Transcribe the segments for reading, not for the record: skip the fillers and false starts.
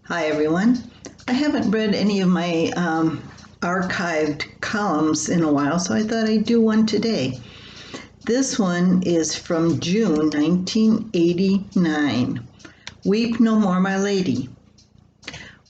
Hi, everyone. I haven't read any of my archived columns in a while, so I thought I'd do one today. This one is from June 1989. Weep No More, My Lady.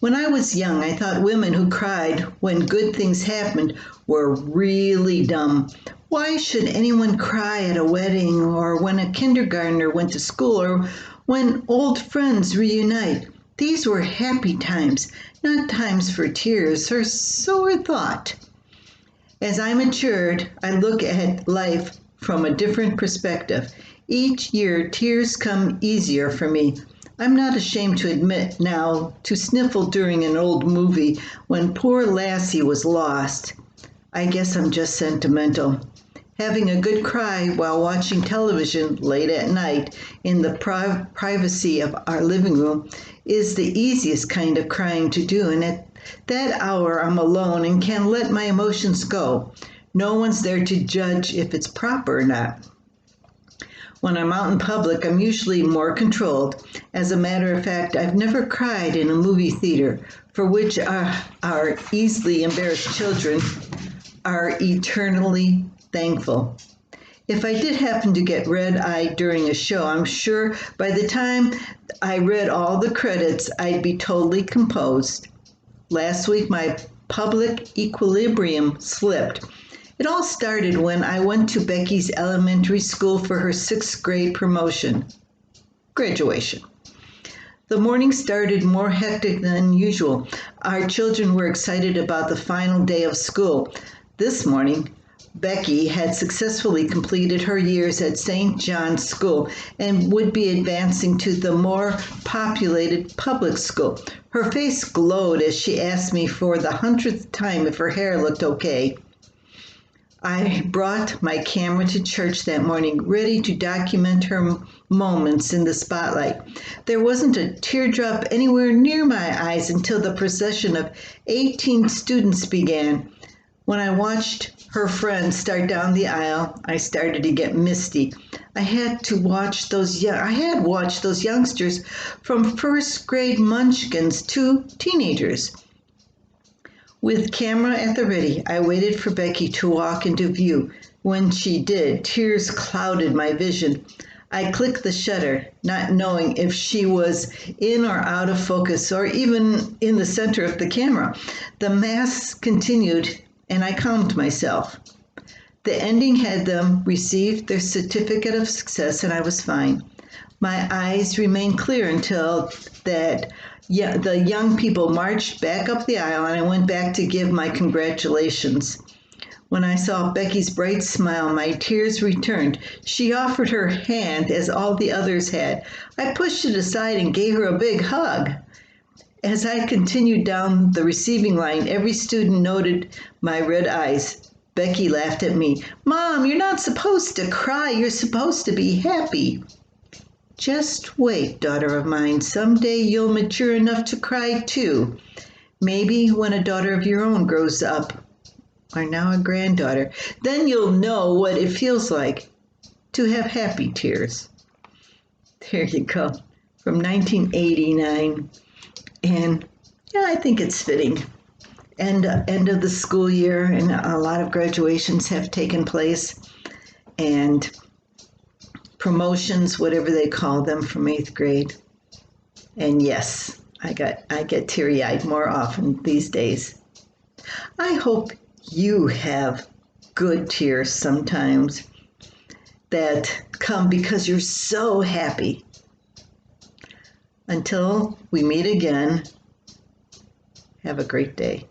When I was young, I thought women who cried when good things happened were really dumb. Why should anyone cry at a wedding or when a kindergartner went to school or when old friends reunite? These were happy times, not times for tears, or so I thought. As I matured, I look at life from a different perspective. Each year, tears come easier for me. I'm not ashamed to admit now to sniffle during an old movie when poor Lassie was lost. I guess I'm just sentimental. Having a good cry while watching television late at night in the privacy of our living room is the easiest kind of crying to do, and at that hour I'm alone and can let my emotions go. No one's there to judge if it's proper or not. When I'm out in public, I'm usually more controlled. As a matter of fact, I've never cried in a movie theater, for which our easily embarrassed children are eternally thankful. If I did happen to get red-eyed during a show, I'm sure by the time I read all the credits, I'd be totally composed. Last week, my public equilibrium slipped. It all started when I went to Becky's elementary school for her sixth grade graduation. The morning started more hectic than usual. Our children were excited about the final day of school. This morning, Becky had successfully completed her years at St. John's School and would be advancing to the more populated public school. Her face glowed as she asked me for the 100th time if her hair looked okay. I brought my camera to church that morning, ready to document her moments in the spotlight. There wasn't a teardrop anywhere near my eyes until the procession of 18 students began. When I watched her friends start down the aisle, I started to get misty. I had watched those youngsters from first grade munchkins to teenagers. With camera at the ready, I waited for Becky to walk into view. When she did, tears clouded my vision. I clicked the shutter, not knowing if she was in or out of focus or even in the center of the camera. The mass continued, and I calmed myself. The ending had them receive their certificate of success, and I was fine. My eyes remained clear until the young people marched back up the aisle, and I went back to give my congratulations. When I saw Becky's bright smile, my tears returned. She offered her hand as all the others had. I pushed it aside and gave her a big hug. As I continued down the receiving line, every student noted my red eyes. Becky laughed at me. "Mom, you're not supposed to cry. You're supposed to be happy." "Just wait, daughter of mine. Someday you'll mature enough to cry too. Maybe when a daughter of your own grows up, or now a granddaughter. Then you'll know what it feels like to have happy tears." There you go, from 1989. And yeah, I think it's fitting. End of the school year, and a lot of graduations have taken place. And promotions, whatever they call them, from 8th grade. And yes, I get teary-eyed more often these days. I hope you have good tears sometimes that come because you're so happy. Until we meet again, have a great day.